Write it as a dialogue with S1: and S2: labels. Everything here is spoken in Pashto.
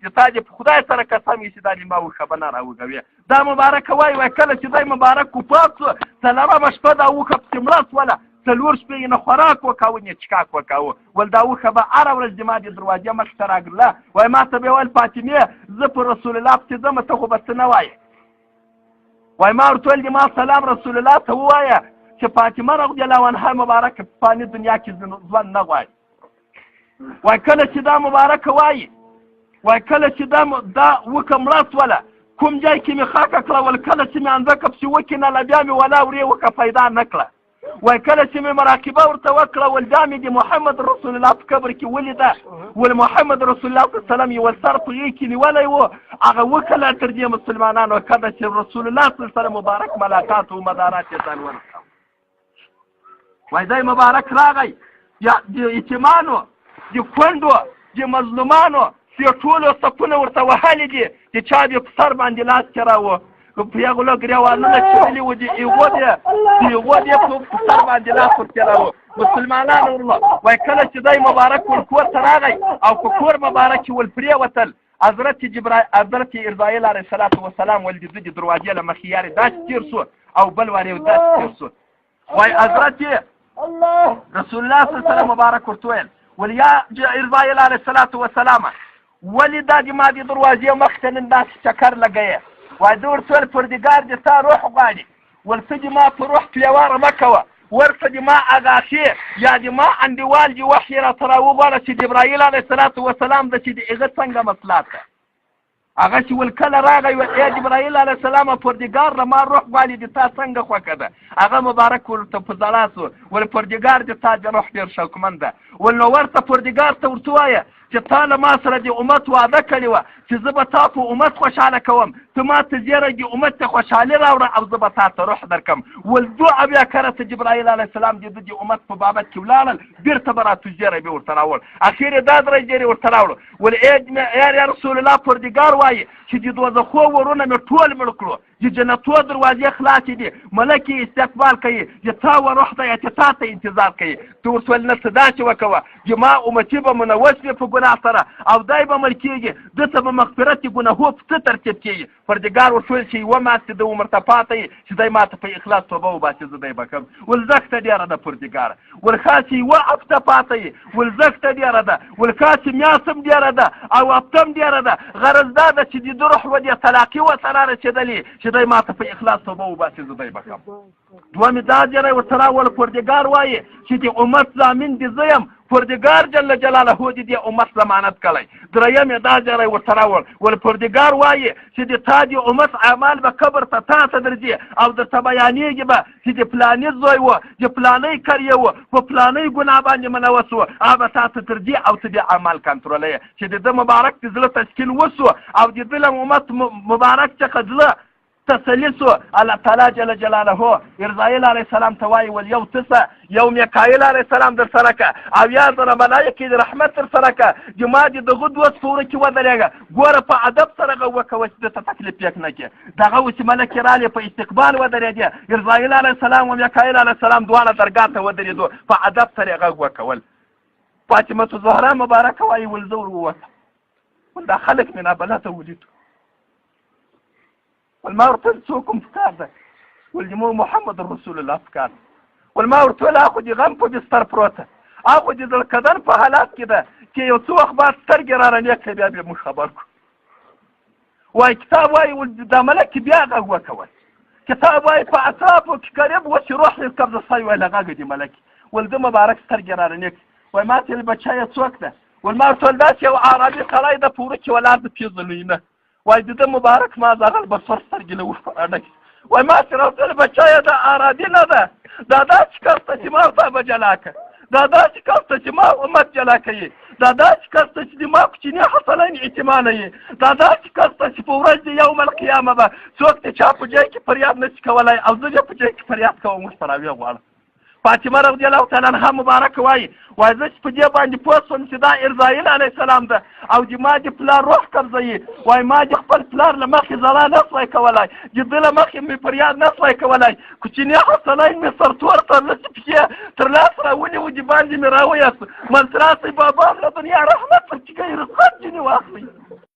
S1: چې تا دې په خدای سره قسم وي چې دا دې ما وښه به نه راوږوې. دا مبارکه وایي کله چې دی مبارک وفات شو څلورمه شپه دا اوښه پسې مړه شوله 4 شپې یې نه خوراک وکاوه نه چکاک وکاوه. ول دا اوښه به هره ورځ د ما د دروازې مخې ته راګرله. وایي ما ته به یې ویل فاطمې زه په رسول الله پسې ځم ته خو به څه نه وایې. وایي ما ورته ویل ما سلام رسول الله ته ووایه چې فاطمه رضی الله عنها مبارکه په فاني دنیا کې ژوند نه غواړي. وایي کله چې دا مبارکه وایي وایي کله چې دا اوښه مړه شوله کوم ځای کې مې خاکه کړه ول کله چې مې انځکه پسې وکینله بیا مې ولا ورې اوښه پیدا نه کړه. وایي کله چې مې مراقبه ورته وکړه ول دا مې د محمد رسول الله په قبر کې ولیده ول محمد رسول الله صلی الله علیه وسلم یې ول سر په غېږ کې نیولی و هغه وکړه تر دې مسلمانانو کله چې رسول الله صلی الله علیه وسلم مبارک ملاقات و مدارات یې ځان ورکړه. وایي دی مبارک راغی یا د یتیمانو د کونډو د مظلومانو چې ټولو صفونه ورته وهلي دي چې چا دې په سر باندې لاس کې راوه په هغو له ګریوانونه چولي وو د هغو دې په سر باندې لاس ورته راوه مسلمانانو ورله. وایي کله چې دی مبارک ول کور ته راغی او په کور مبارک کې ول پرېوتل حضرت اسراییل علیه السلام ول د ده د دروازې له مخې یارې داسې تېر شو او بل وار یې داسې تېر شو. وایي حضرت رسول الله صلی الله علیه وسلم مبارک ورته ویل ول یا اسراییل علیه السلام ولې دا د ما د دروازې مخې ته نن داسې چکر لګوې. وایي ده ورته ویل پردګار د تا روح غواړي ول څه د ما په روح پلېواره مه کوه ورته د ما اغاخې یا د ما انډیوال د وحي راته راوغواړه چې جبرایل علیه السلام ده چې د هغه څنګه مسلات ده. هغه چې ول کله راغی ویل ای جبرایل علیه السلام پردګار له ما روح غواړي د تا څنګه خوښه ده. هغه مبارک ورته په ځلا شو ول پردګار د تا د روح ډېر شوقمند ده. ول نو ورته پردګار ته ورته وایه چې تا له ما سره د امت وعده کړې وه چې زه به تا په امت خوشحاله کوم ته ما ته زیری د امت ته خوشحالي راوړه او زه به تا ته روح درکم. ول دوه بیا کله ته جبرایل علیه السلام د امت په بابت کې ولاړل بېرته به راته زیری به ورته راوړ. اخر یې دا درې زیري ورته راوړو ول یا رسول الله پردګار وایي چې د دوزخو ورونه مې ټول مړ کړو د جنتو دروازې خلاصې دي ملک یې استقبال کوي د تا و روح ته چې تا ته انتظار کوي. ته ورته ویل نه څه داسې وکوه زما امتي به منوس وي په ګناه سره او دی به مړ کېږي ده ته به مغفرت د ګناهو په څه ترتیب کېږي. پردګار ورته ویل چې یوه ماته د عمر ته پاته یي چې دی ما ته په اخلاص توبه وباسي زه دی به کوم. ول زښته ډېره ده پردګاره ول خاص یوه هفته پاته یي ول زښته ډېره ده ول خاص میاشتم ډېره ده او هفتم ډېره ده. غرض دا ده چې د ده روح و دې طلاقي ورته را رسېدلې چې دی ما ته په اخلاص توبه وباسي زه دی به کوم. دومې دا زیری ورته راوړ پردګار وایي چې د امت ضامن د زه یم پردګار جل جلاله د دې امت ضمانت کړی. دریم یې دا زیری ورته راوړ ول پردګار وایي چې د تا د امت اعمال به قبر ته تا ته درځي او درته بیانېږي به چې د فلاني زوی و د فلانۍ کریه و په فلانۍ ګناه باندې منوس و هغه به تا ته درځي او ته د اعمال کنټرولوې چې د ده مبارک د زړه تسکین وسو او د ده له امت مبارک څخه زړه تسلی شو. الله تعالی جل جلاله اسراییل علیه السلام ته وایي ول یو تسه یو میکایل علیه السلام در سره که او یا زره ملایکې د رحمت در سره که د ما د دغه دوه سپوره کې ودرېږه ګوره په ادب سره غږ وکوه چې ده ته تکلیف پېښ نه کړي. دغه و چې ملکې رالې په استقبال ودرېدې اسراییل علیه السلام او میکایل علیه السلام دواړه درګاه ته ودرېدو په ادب سره یې غږ وکول. فاطمه الزهرا مبارکه وایي ول زه ور ووتم ول دا خلک مې نابلده ولیدو ول ما ورته څوک هم پکار ده ول زموږ محمد رسول الله پکار ده ول ما ورته ویل هغه خو د غم په بستر پروته هغه خو د زړکدن په حالات کې ده چې یو څه وخت بعد سترګې را رڼې کړې بیا به موږ خبر کړو. وایي کتاب وایي ول دا ملک بیا غږ وکول کتاب وایي په اطرافو کې قریب و چې روح یې قبضه شوی ویل غږ د ملک ول ده مبارک سترګې را رڼې کړې. وایي ما ته ویل بچه یې څوک ده ول ما ورته ویل داسې یو عربي سړی ده په وره کې ولاړ ده پېژنو نه. وایي د ده مبارک ما دغه البصر سترګې له وښه راډکې. وایي ما سره ورته ویل بچه یې دا عربي نه ده دا داسې کس ته چې ما تا به جلا کړه دا داسې کس ته چې ما امت جلا کوي دا داسې کس ته چې د ما کوچني حسنین اعتمانه یي دا داسې کس ته چې په ورځ د یوم القیامه به څوک د چا په ځای کې فریاد نه شي کولی او زه په ځای کې فریاد کوم ورته راویې غواړم. فاطمه رضی الله تعالی عنها مبارک وایي وایي زه چې په دې باندې پوه شوم چې دا اسراییل علیه السلام ده او د ما د پلار روح قبضوي. وایي ما د خپل پلار له مخې ژړا نه شوی کولی د ده له مخې مې فریاد نه شوی کولی کوچني حسنین مې سرتور ترلاسه پښې تر لاس راونیو د باندې مې راویست منصراسئ بابا هم له دنیا رحمت ورکړي رخصت ځینې واخلئ